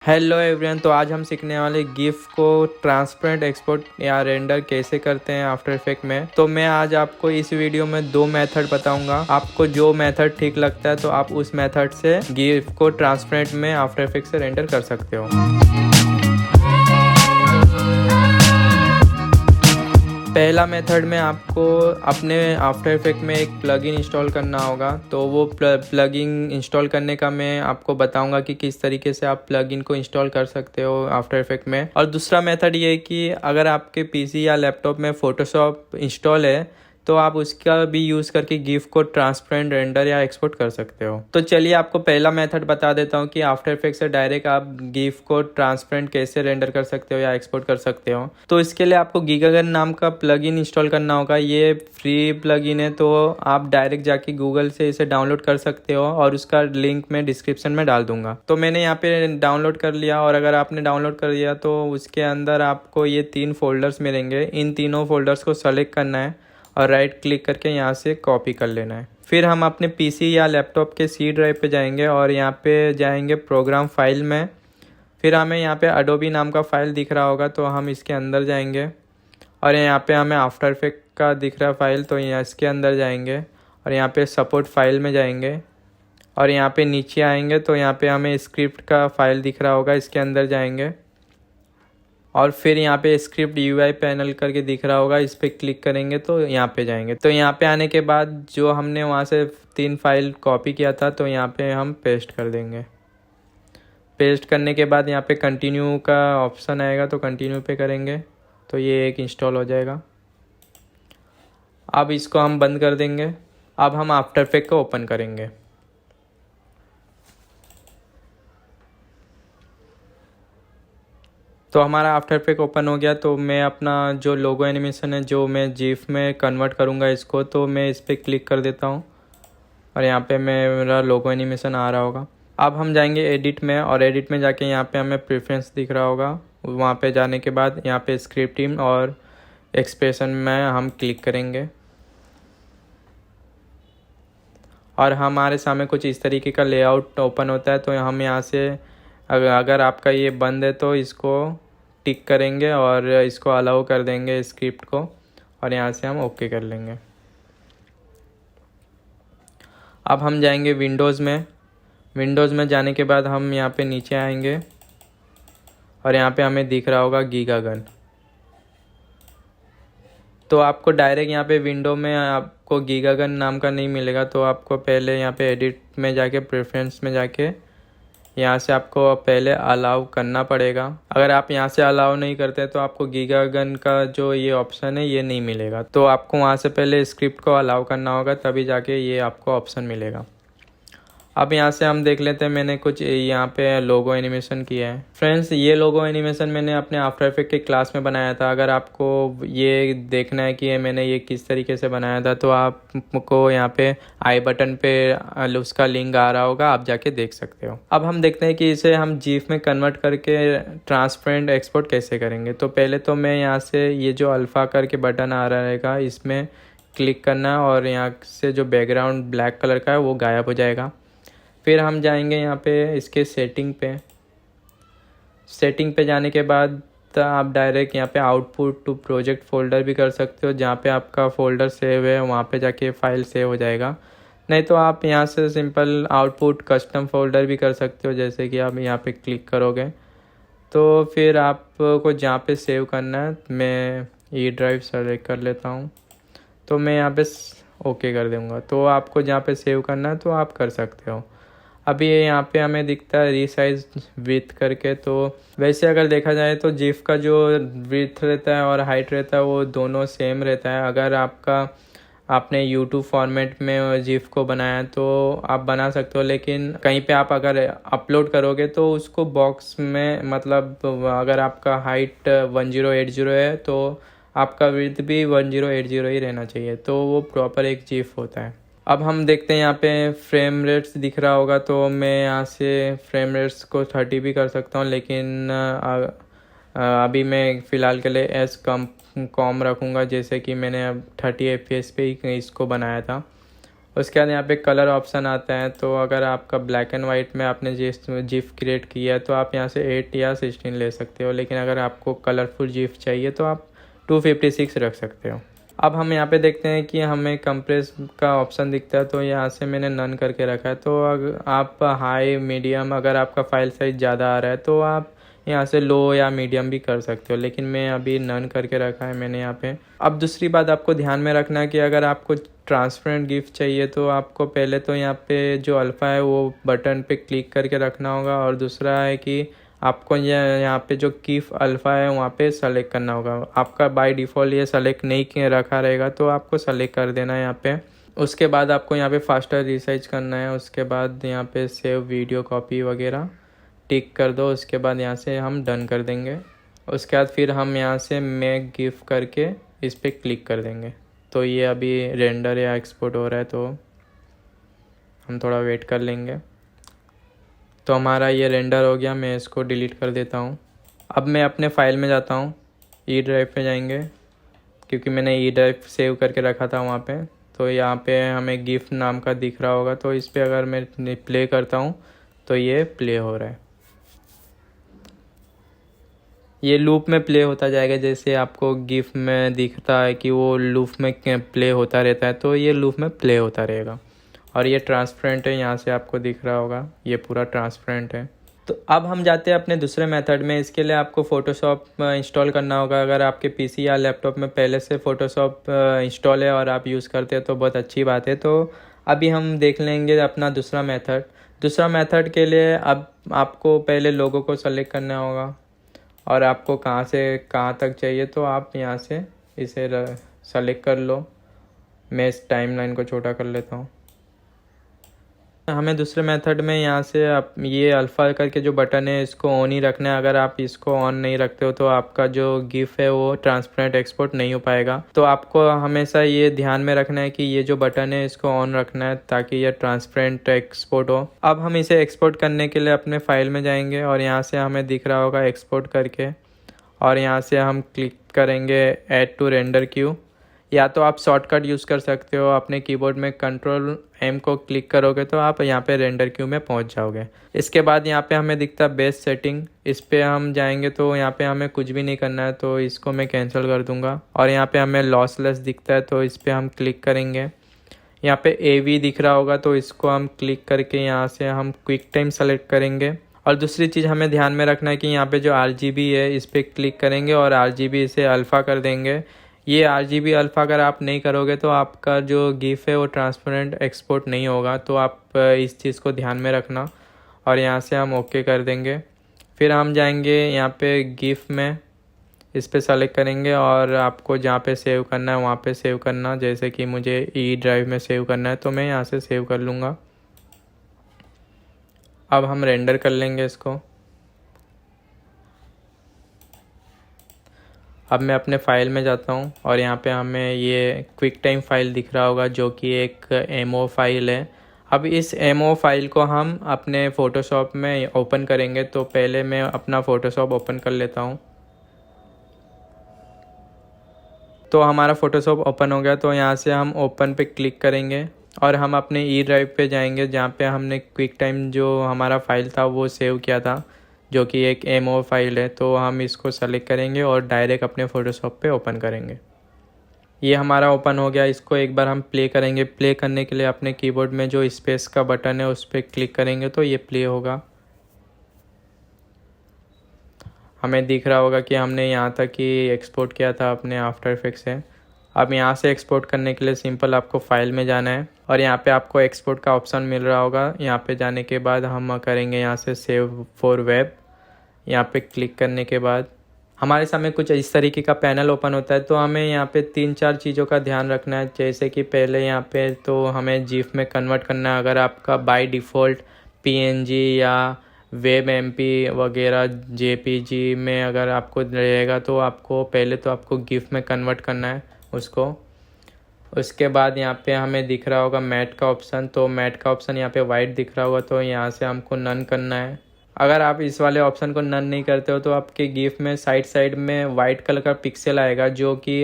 Hello everyone. तो आज हम सीखने वाले गिफ को ट्रांसपेरेंट एक्सपोर्ट या रेंडर कैसे करते हैं आफ्टर इफेक्ट में। तो मैं आज आपको इस वीडियो में दो मेथड बताऊंगा। आपको जो मेथड ठीक लगता है तो आप उस मेथड से गिफ को ट्रांसपेरेंट में आफ्टर इफेक्ट से रेंडर कर सकते हो। पहला मेथड में आपको अपने आफ्टर इफेक्ट में एक प्लगइन इंस्टॉल करना होगा। तो वो प्लगइन इंस्टॉल करने का मैं आपको बताऊंगा कि किस तरीके से आप प्लगइन को इंस्टॉल कर सकते हो आफ्टर इफेक्ट में। और दूसरा मेथड ये है कि अगर आपके पीसी या लैपटॉप में फोटोशॉप इंस्टॉल है तो आप उसका भी यूज़ करके गिफ को ट्रांसपेरेंट रेंडर या एक्सपोर्ट कर सकते हो। तो चलिए आपको पहला मेथड बता देता हूँ कि आफ्टर इफेक्ट से डायरेक्ट आप गिफ को ट्रांसपेरेंट कैसे रेंडर कर सकते हो या एक्सपोर्ट कर सकते हो। तो इसके लिए आपको गीगागन नाम का प्लगइन इंस्टॉल करना होगा। ये फ्री प्लगइन है, तो आप डायरेक्ट जाके गूगल से इसे डाउनलोड कर सकते हो और उसका लिंक मैं डिस्क्रिप्शन में डाल दूंगा। तो मैंने यहाँ पे डाउनलोड कर लिया, और अगर आपने डाउनलोड कर लिया तो उसके अंदर आपको ये 3 फोल्डर्स मिलेंगे। इन तीनों फोल्डर्स को सेलेक्ट करना है और राइट क्लिक करके यहाँ से कॉपी कर लेना है। फिर हम अपने पीसी या लैपटॉप के सी ड्राइव पे जाएंगे और यहाँ पे जाएंगे प्रोग्राम फाइल में। फिर हमें यहाँ पे अडोबी नाम का फाइल दिख रहा होगा, तो हम इसके अंदर जाएंगे और यहाँ पे हमें आफ्टर इफेक्ट का दिख रहा फाइल, तो यहाँ इसके अंदर जाएंगे और यहाँ पे सपोर्ट फाइल में जाएंगे और यहाँ पे नीचे आएंगे तो यहाँ पे हमें स्क्रिप्ट का फाइल दिख रहा होगा, इसके अंदर जाएंगे और फिर यहाँ पे स्क्रिप्ट यूआई पैनल करके दिख रहा होगा, इस पर क्लिक करेंगे तो यहाँ पे जाएंगे। तो यहाँ पे आने के बाद जो हमने वहाँ से 3 फाइल कॉपी किया था तो यहाँ पे हम पेस्ट कर देंगे। पेस्ट करने के बाद यहाँ पे कंटिन्यू का ऑप्शन आएगा, तो कंटिन्यू पे करेंगे तो ये एक इंस्टॉल हो जाएगा। अब इसको हम बंद कर देंगे। अब हम आफ्टर इफेक्ट को ओपन करेंगे। तो हमारा आफ्टर इफेक्ट ओपन हो गया। तो मैं अपना जो लोगो एनिमेशन है जो मैं जीफ में कन्वर्ट करूँगा इसको, तो मैं इस पर क्लिक कर देता हूँ और यहाँ पे मेरा लोगो एनिमेशन आ रहा होगा। अब हम जाएंगे एडिट में और एडिट में जाके यहाँ पे हमें प्रेफरेंस दिख रहा होगा। वहाँ पे जाने के बाद यहाँ पे स्क्रिप्ट टीम और एक्सप्रेशन में हम क्लिक करेंगे और हमारे सामने कुछ इस तरीके का लेआउट ओपन होता है। तो हम यहाँ से अगर आपका ये बंद है तो इसको टिक करेंगे और इसको अलाउ कर देंगे स्क्रिप्ट को, और यहाँ से हम ओके कर लेंगे। अब हम जाएंगे विंडोज़ में। विंडोज़ में जाने के बाद हम यहाँ पे नीचे आएंगे और यहाँ पे हमें दिख रहा होगा गीगागन। तो आपको डायरेक्ट यहाँ पे विंडो में आपको गीगागन नाम का नहीं मिलेगा, तो आपको पहले यहाँ पे एडिट में जाके प्रेफरेंस में जाके यहाँ से आपको पहले अलाउ करना पड़ेगा। अगर आप यहाँ से अलाउ नहीं करते तो आपको गीगागन का जो ये ऑप्शन है ये नहीं मिलेगा। तो आपको वहाँ से पहले स्क्रिप्ट को अलाउ करना होगा, तभी जाके ये आपको ऑप्शन मिलेगा। अब यहाँ से हम देख लेते हैं, मैंने कुछ यहाँ पे लोगो एनिमेशन किया है। फ्रेंड्स, ये लोगो एनिमेशन मैंने अपने आफ्टर इफेक्ट के क्लास में बनाया था। अगर आपको ये देखना है कि मैंने ये किस तरीके से बनाया था तो आपको यहाँ पे आई बटन पे उसका लिंक आ रहा होगा, आप जाके देख सकते हो। अब हम देखते हैं कि इसे हम जीफ में कन्वर्ट करके ट्रांसपेरेंट एक्सपोर्ट कैसे करेंगे। तो पहले तो मैं यहाँ से ये जो अल्फ़ा करके बटन आ रहा रहेगा इसमें क्लिक करना है और यहाँ से जो बैकग्राउंड ब्लैक कलर का है वो गायब हो जाएगा। फिर हम जाएंगे यहाँ पे इसके सेटिंग पे जाने के बाद आप डायरेक्ट यहाँ पे आउटपुट टू प्रोजेक्ट फोल्डर भी कर सकते हो। जहाँ पे आपका फ़ोल्डर सेव है वहाँ पे जाके फाइल सेव हो जाएगा। नहीं तो आप यहाँ से सिंपल आउटपुट कस्टम फोल्डर भी कर सकते हो। जैसे कि आप यहाँ पे क्लिक करोगे तो फिर आपको जहाँ पे सेव करना है, मैं ई ड्राइव सेलेक्ट कर लेता हूँ, तो मैं यहाँ पे ओके कर दूँगा। तो आपको जहाँ पे सेव करना है तो आप कर सकते हो। अभी यहाँ पे हमें दिखता है रीसाइज विथ करके। तो वैसे अगर देखा जाए तो जीफ का जो विथ रहता है और हाइट रहता है वो दोनों सेम रहता है। अगर आपने यूट्यूब फॉर्मेट में जीफ को बनाया तो आप बना सकते हो, लेकिन कहीं पे आप अगर अपलोड करोगे तो उसको बॉक्स में, मतलब अगर आपका हाइट 1080 है तो आपका विड्थ भी 1080 ही रहना चाहिए, तो वो प्रॉपर एक जीफ होता है। अब हम देखते हैं यहाँ पे फ्रेम रेट्स दिख रहा होगा, तो मैं यहाँ से फ्रेम रेट्स को 30 भी कर सकता हूँ, लेकिन अभी मैं फ़िलहाल के लिए एस कम रखूँगा, जैसे कि मैंने अब 30 FPS पे ही इसको बनाया था। उसके बाद यहाँ पे कलर ऑप्शन आता है। तो अगर आपका ब्लैक एंड वाइट में आपने जिफ क्रिएट किया है तो आप यहाँ से 8 या 16 ले सकते हो, लेकिन अगर आपको कलरफुल जिफ चाहिए तो आप 256 रख सकते हो। अब हम यहाँ पे देखते हैं कि हमें कंप्रेस का ऑप्शन दिखता है, तो यहाँ से मैंने नन करके रखा है। तो अगर आप हाई मीडियम, अगर आपका फाइल साइज़ ज़्यादा आ रहा है तो आप यहाँ से लो या मीडियम भी कर सकते हो, लेकिन मैं अभी नन करके रखा है मैंने यहाँ पे। अब दूसरी बात आपको ध्यान में रखना है कि अगर आपको ट्रांसपेरेंट गिफ चाहिए तो आपको पहले तो यहाँ पे जो अल्फ़ा है वो बटन पे क्लिक करके रखना होगा, और दूसरा है कि आपको यहाँ पे जो गिफ अल्फ़ा है वहाँ पे सेलेक्ट करना होगा। आपका बाय डिफ़ॉल्ट ये सेलेक्ट नहीं किया रखा रहेगा तो आपको सेलेक्ट कर देना है यहाँ पे। उसके बाद आपको यहाँ पे फास्टर रिसाइज करना है। उसके बाद यहाँ पे सेव वीडियो कॉपी वगैरह टिक कर दो। उसके बाद यहाँ से हम डन कर देंगे। उसके बाद फिर हम यहाँ से मेक गिफ करके इस पर क्लिक कर देंगे। तो ये अभी रेंडर या एक्सपोर्ट हो रहा है, तो हम थोड़ा वेट कर लेंगे। तो हमारा ये रेंडर हो गया, मैं इसको डिलीट कर देता हूँ। अब मैं अपने फ़ाइल में जाता हूँ, ई ड्राइव पे जाएंगे, क्योंकि मैंने ई ड्राइव सेव करके रखा था वहाँ पे। तो यहाँ पे हमें गिफ्ट नाम का दिख रहा होगा, तो इस पर अगर मैं प्ले करता हूँ तो ये प्ले हो रहा है। ये लूप में प्ले होता जाएगा, जैसे आपको गिफ में दिखता है कि वो लूप में प्ले होता रहता है, तो ये लूप में प्ले होता रहेगा। और ये ट्रांसपेरेंट है, यहाँ से आपको दिख रहा होगा ये पूरा ट्रांसपेरेंट है। तो अब हम जाते हैं अपने दूसरे मेथड में। इसके लिए आपको फ़ोटोशॉप इंस्टॉल करना होगा। अगर आपके पीसी या लैपटॉप में पहले से फ़ोटोशॉप इंस्टॉल है और आप यूज़ करते हैं तो बहुत अच्छी बात है। तो अभी हम देख लेंगे अपना दूसरा मेथड। दूसरा मेथड के लिए अब आपको पहले लोगो को सेलेक्ट करना होगा, और आपको कहाँ से कहाँ तक चाहिए तो आप यहाँ से इसे सेलेक्ट कर लो। मैं इस टाइमलाइन को छोटा कर लेता हूँ। हमें दूसरे मेथड में यहाँ से आप ये अल्फ़ा करके जो बटन है इसको ऑन ही रखना है। अगर आप इसको ऑन नहीं रखते हो तो आपका जो गिफ है वो ट्रांसपेरेंट एक्सपोर्ट नहीं हो पाएगा। तो आपको हमेशा ये ध्यान में रखना है कि ये जो बटन है इसको ऑन रखना है ताकि ये ट्रांसपेरेंट एक्सपोर्ट हो। अब हम इसे एक्सपोर्ट करने के लिए अपने फाइल में जाएंगे, और यहाँ से हमें दिख रहा होगा एक्सपोर्ट करके, और यहाँ से हम क्लिक करेंगे ऐड टू रेंडर क्यू। या तो आप शॉर्टकट यूज़ कर सकते हो, अपने कीबोर्ड में कंट्रोल एम को क्लिक करोगे तो आप यहाँ पे रेंडर क्यू में पहुँच जाओगे। इसके बाद यहाँ पे हमें दिखता है बेस सेटिंग, इस पे हम जाएंगे तो यहाँ पे हमें कुछ भी नहीं करना है, तो इसको मैं कैंसिल कर दूँगा। और यहाँ पे हमें लॉसलेस दिखता है तो इस पर हम क्लिक करेंगे। यहाँ पे AV दिख रहा होगा तो इसको हम क्लिक करके यहाँ से हम क्विक टाइम सेलेक्ट करेंगे। और दूसरी चीज़ हमें ध्यान में रखना है कि यहाँ पे जो RGB है इस पर क्लिक करेंगे और RGB इसे अल्फ़ा कर देंगे। ये RGB अल्फ़ा अगर आप नहीं करोगे तो आपका जो गिफ है वो ट्रांसपेरेंट एक्सपोर्ट नहीं होगा, तो आप इस चीज़ को ध्यान में रखना। और यहाँ से हम ओके कर देंगे। फिर हम जाएंगे यहाँ पे गिफ में, इस पे सेलेक्ट करेंगे और आपको जहाँ पे सेव करना है वहाँ पे सेव करना। जैसे कि मुझे ई ड्राइव में सेव करना है तो मैं यहाँ से सेव कर लूँगा। अब हम रेंडर कर लेंगे इसको। अब मैं अपने फ़ाइल में जाता हूँ और यहाँ पे हमें ये क्विक टाइम फाइल दिख रहा होगा जो कि एक एमओ फाइल है। अब इस एमओ फाइल को हम अपने फ़ोटोशॉप में ओपन करेंगे। तो पहले मैं अपना फ़ोटोशॉप ओपन कर लेता हूँ। तो हमारा फ़ोटोशॉप ओपन हो गया। तो यहाँ से हम ओपन पे क्लिक करेंगे और हम अपने ई ड्राइव पे जाएंगे जहाँ पे हमने क्विक टाइम जो हमारा फ़ाइल था वो सेव किया था, जो कि एक एमओ फाइल है। तो हम इसको सेलेक्ट करेंगे और डायरेक्ट अपने फ़ोटोशॉप पे ओपन करेंगे। ये हमारा ओपन हो गया। इसको एक बार हम प्ले करेंगे। प्ले करने के लिए अपने कीबोर्ड में जो स्पेस का बटन है उस पर क्लिक करेंगे तो ये प्ले होगा। हमें दिख रहा होगा कि हमने यहाँ तक ही एक्सपोर्ट किया था अपने आफ्टर इफेक्ट्स से। अब यहाँ से एक्सपोर्ट करने के लिए सिंपल आपको फ़ाइल में जाना है और यहाँ पे आपको एक्सपोर्ट का ऑप्शन मिल रहा होगा। यहाँ पे जाने के बाद हम करेंगे यहाँ से सेव फॉर वेब। यहाँ पे क्लिक करने के बाद हमारे सामने कुछ इस तरीके का पैनल ओपन होता है। तो हमें यहाँ पे 3-4 चीज़ों का ध्यान रखना है। जैसे कि पहले यहाँ पे तो हमें GIF में कन्वर्ट करना है। अगर आपका बाय डिफ़ॉल्ट PNG या वेब MP वगैरह JPG में अगर आपको रहेगा तो आपको पहले तो आपको GIF में कन्वर्ट करना है उसको। उसके बाद यहाँ पे हमें दिख रहा होगा मैट का ऑप्शन। तो मैट का ऑप्शन यहाँ पे वाइट दिख रहा होगा तो यहाँ से हमको नन करना है। अगर आप इस वाले ऑप्शन को नन नहीं करते हो तो आपके गिफ में साइड में वाइट कलर का पिक्सल आएगा जो कि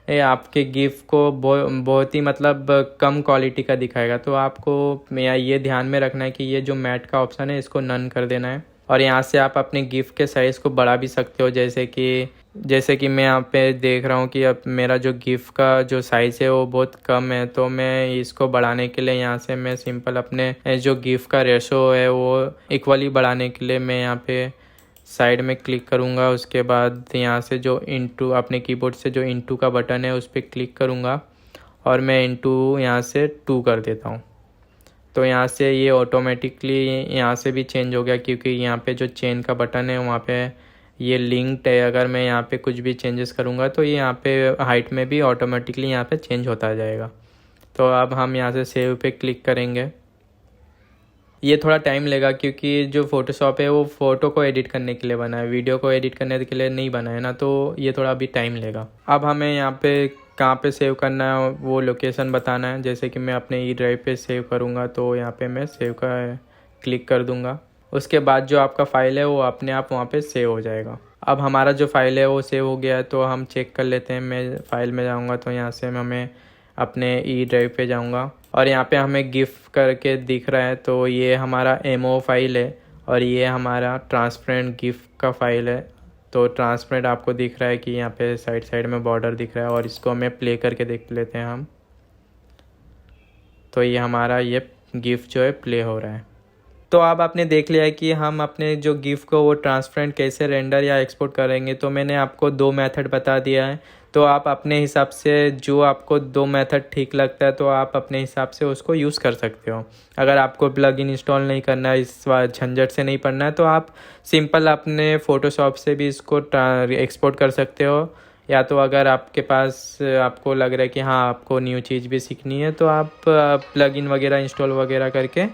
ये आपके गिफ को बहुत ही मतलब कम क्वालिटी का दिखाएगा। तो आपको ये ध्यान में रखना है कि ये जो मैट का ऑप्शन है इसको नन कर देना है। और यहाँ से आप अपने गिफ के साइज़ को बढ़ा भी सकते हो, जैसे कि मैं यहाँ पे देख रहा हूँ कि अब मेरा जो गिफ का जो साइज़ है वो बहुत कम है। तो मैं इसको बढ़ाने के लिए यहाँ से मैं सिंपल अपने जो गिफ का रेशो है वो इक्वली बढ़ाने के लिए मैं यहाँ पे साइड में क्लिक करूँगा। उसके बाद यहाँ से जो इनटू अपने कीबोर्ड से जो इनटू का बटन है उस पर क्लिक करूँगा और मैं इनटू यहाँ से 2 कर देता हूँ। तो यहाँ से ये ऑटोमेटिकली यहाँ से भी चेंज हो गया, क्योंकि यहाँ पे जो चेन का बटन है वहाँ पे ये लिंक्ड है। अगर मैं यहाँ पे कुछ भी चेंजेस करूँगा तो ये यहाँ पे हाइट में भी ऑटोमेटिकली यहाँ पे चेंज होता जाएगा। तो अब हम यहाँ से सेव पे क्लिक करेंगे। ये थोड़ा टाइम लेगा क्योंकि जो फ़ोटोशॉप है वो फ़ोटो को एडिट करने के लिए बना है, वीडियो को एडिट करने के लिए नहीं बना है ना, तो ये थोड़ा अभी टाइम लेगा। अब हमें यहाँ पे कहाँ पे सेव करना है वो लोकेशन बताना है। जैसे कि मैं अपने ई ड्राइव पे सेव करूँगा तो यहाँ पे मैं सेव का क्लिक कर दूँगा। उसके बाद जो आपका फ़ाइल है वो अपने आप वहाँ पे सेव हो जाएगा। अब हमारा जो फ़ाइल है वो सेव हो गया है, तो हम चेक कर लेते हैं। मैं फ़ाइल में जाऊँगा तो यहाँ से हमें अपने ई ड्राइव पे जाऊँगा और यहाँ पे हमें गिफ्ट करके दिख रहा है, तो ये हमारा एमओ फाइल है और ये हमारा ट्रांसपेरेंट गिफ्ट का फाइल है। तो ट्रांसपेरेंट आपको दिख रहा है कि यहाँ पे साइड साइड में बॉर्डर दिख रहा है, और इसको हमें प्ले करके देख लेते हैं हम। तो ये हमारा ये गिफ्ट जो है प्ले हो रहा है। तो अब आपने देख लिया है कि हम अपने जो गिफ्ट को वो ट्रांसपेरेंट कैसे रेंडर या एक्सपोर्ट करेंगे। तो मैंने आपको 2 मेथड बता दिया है, तो आप अपने हिसाब से जो आपको 2 मेथड ठीक लगता है तो आप अपने हिसाब से उसको यूज़ कर सकते हो। अगर आपको प्लगइन इंस्टॉल नहीं करना है, इस झंझट से नहीं पड़ना है, तो आप सिंपल अपने फ़ोटोशॉप से भी इसको एक्सपोर्ट कर सकते हो। या तो अगर आपके पास आपको लग रहा है कि हाँ आपको न्यू चीज़ भी सीखनी है तो आप प्लगइन वगैरह इंस्टॉल वगैरह करके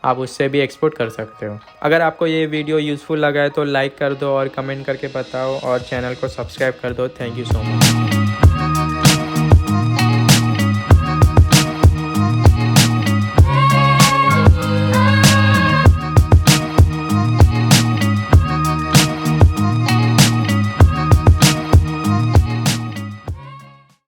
आप उससे भी एक्सपोर्ट कर सकते हो। अगर आपको ये वीडियो यूज़फुल लगा है तो लाइक कर दो और कमेंट करके बताओ और चैनल को सब्सक्राइब कर दो। Thank you so much.